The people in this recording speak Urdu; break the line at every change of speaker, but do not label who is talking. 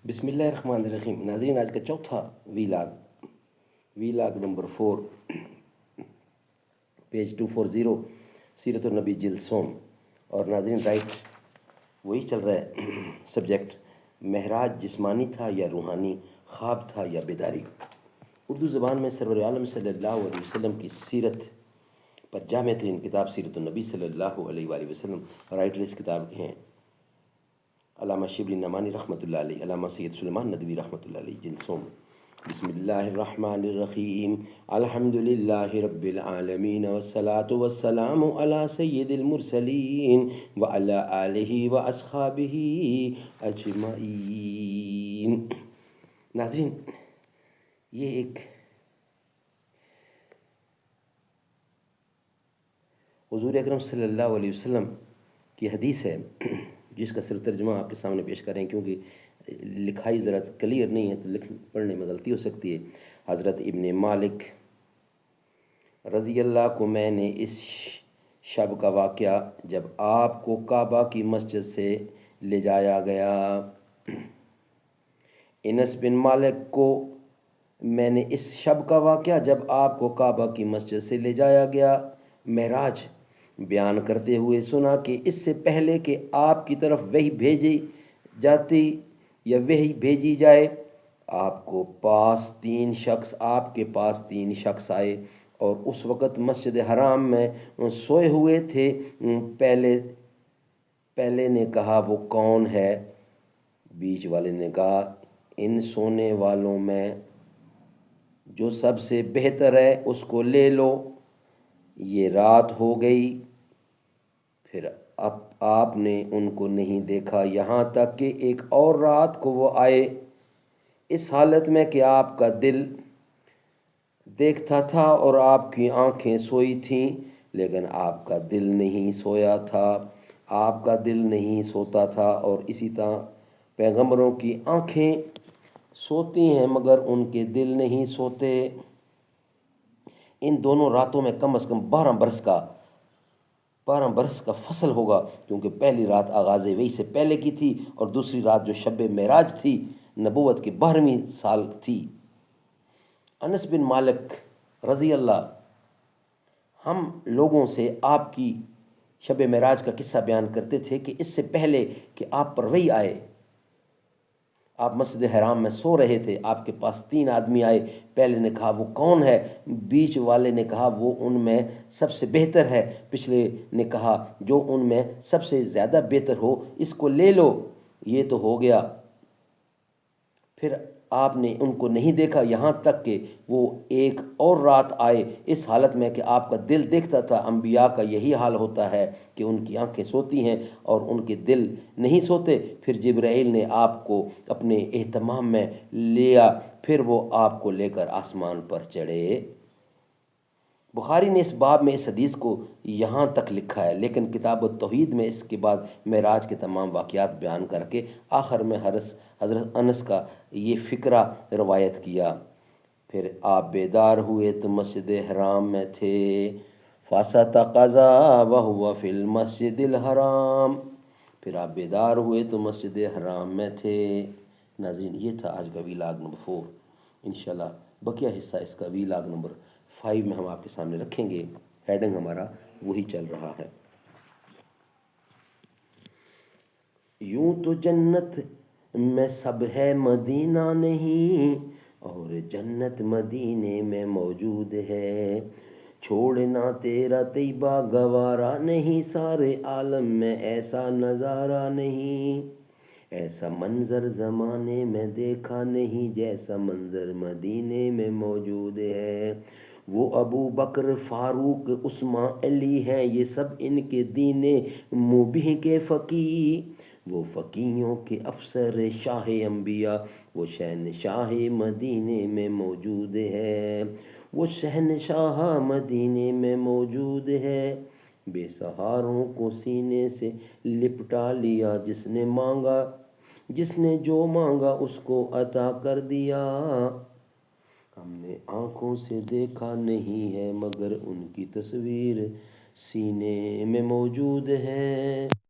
بسم اللہ الرحمن الرحیم۔ ناظرین، آج کا چوتھا ویلاگ نمبر 4، پیج 240، سیرت النبی جلد سوم۔ اور ناظرین، رائٹ وہی چل رہا ہے سبجیکٹ، معراج جسمانی تھا یا روحانی، خواب تھا یا بیداری۔ اردو زبان میں سرور عالم صلی اللہ علیہ وسلم کی سیرت پر جامع ترین کتاب سیرت النبی صلی اللہ علیہ وآلہ وسلم۔ رائٹر اس کتاب کے ہیں علامہ شبلی نعمانی رحمۃ اللہ علیہ، علامہ سید سلیمان ندوی رحمۃ اللہ علیہ، جلد سوم۔ بسم اللہ الرحمن الرحیم، الحمد للہ رب العالمین، والصلاة والسلام علی سید المرسلین وعلی آلہ واصحابہ اجمعین۔ ناظرین، یہ ایک حضور اکرم صلی اللہ علیہ وسلم کی حدیث ہے، جس کا صرف ترجمہ آپ کے سامنے پیش کریں، کیونکہ لکھائی ذرا کلیئر نہیں ہے تو پڑھنے میں غلطی ہو سکتی ہے۔ حضرت ابن مالک رضی اللہ کو میں نے اس شب کا واقعہ جب آپ کو کعبہ کی مسجد سے لے جایا گیا، انس بن مالک کو میں نے اس شب کا واقعہ جب آپ کو کعبہ کی مسجد سے لے جایا گیا معراج بیان کرتے ہوئے سنا کہ اس سے پہلے کہ آپ کی طرف وحی بھیجی جاتی یا وحی بھیجی جائے، آپ کے پاس تین شخص آئے اور اس وقت مسجد حرام میں سوئے ہوئے تھے۔ پہلے نے کہا وہ کون ہے؟ بیچ والے نے کہا ان سونے والوں میں جو سب سے بہتر ہے اس کو لے لو، یہ رات ہو گئی۔ پھر اب آپ نے ان کو نہیں دیکھا یہاں تک کہ ایک اور رات کو وہ آئے، اس حالت میں کہ آپ کا دل دیکھتا تھا اور آپ کی آنکھیں سوئی تھیں، لیکن آپ کا دل نہیں سویا تھا، آپ کا دل نہیں سوتا تھا۔ اور اسی طرح پیغمبروں کی آنکھیں سوتی ہیں مگر ان کے دل نہیں سوتے۔ ان دونوں راتوں میں کم از کم 12 برس کا فصل ہوگا، کیونکہ پہلی رات آغاز وحی سے پہلے کی تھی اور دوسری رات جو شب معراج تھی نبوت کے 12ویں سال تھی۔ انس بن مالک رضی اللہ ہم لوگوں سے آپ کی شب معراج کا قصہ بیان کرتے تھے کہ اس سے پہلے کہ آپ پر وحی آئے، آپ مسجد حرام میں سو رہے تھے، آپ کے پاس 3 آدمی آئے۔ پہلے نے کہا وہ کون ہے؟ بیچ والے نے کہا وہ ان میں سب سے بہتر ہے۔ پچھلے نے کہا جو ان میں سب سے زیادہ بہتر ہو اس کو لے لو، یہ تو ہو گیا۔ پھر آپ نے ان کو نہیں دیکھا یہاں تک کہ وہ ایک اور رات آئے، اس حالت میں کہ آپ کا دل دیکھتا تھا۔ انبیاء کا یہی حال ہوتا ہے کہ ان کی آنکھیں سوتی ہیں اور ان کے دل نہیں سوتے۔ پھر جبرائیل نے آپ کو اپنے اہتمام میں لیا، پھر وہ آپ کو لے کر آسمان پر چڑھے۔ بخاری نے اس باب میں اس حدیث کو یہاں تک لکھا ہے، لیکن کتاب التوحید میں اس کے بعد معراج کے تمام واقعات بیان کر کے آخر میں حضرت انس کا یہ فقرہ روایت کیا۔ پھر آپ بیدار ہوئے تو مسجد حرام میں تھے، فَاسْتَيْقَظَ وَهُوَ فِي الْمَسْجِدِ الْحَرَامِ۔ پھر آپ بیدار ہوئے تو مسجد حرام میں تھے۔ ناظرین، یہ تھا آج کا ویلاگ نمبر 4۔ انشاءاللہ بقیہ حصہ اس کا ویلاگ نمبر 5 میں ہم آپ کے سامنے رکھیں گے۔ ہیڈنگ ہمارا وہی چل رہا ہے۔ یوں تو جنت میں سب ہے مدینہ نہیں، اور جنت مدینے میں موجود ہے۔ چھوڑنا تیرا طیبہ گوارا نہیں، سارے عالم میں ایسا نظارہ نہیں۔ ایسا منظر زمانے میں دیکھا نہیں جیسا منظر مدینے میں موجود ہے۔ وہ ابو بکر، فاروق، عثمان، علی ہیں، یہ سب ان کے دین مبین کے فقیہ۔ وہ فقیہوں کے افسر، شاہ انبیاء، وہ شہنشاہ مدینے میں موجود ہے۔ وہ شہنشاہ مدینے میں موجود ہے۔ بے سہاروں کو سینے سے لپٹا لیا، جس نے جو مانگا اس کو عطا کر دیا۔ ہم نے آنکھوں سے دیکھا نہیں ہے مگر ان کی تصویر سینے میں موجود ہے۔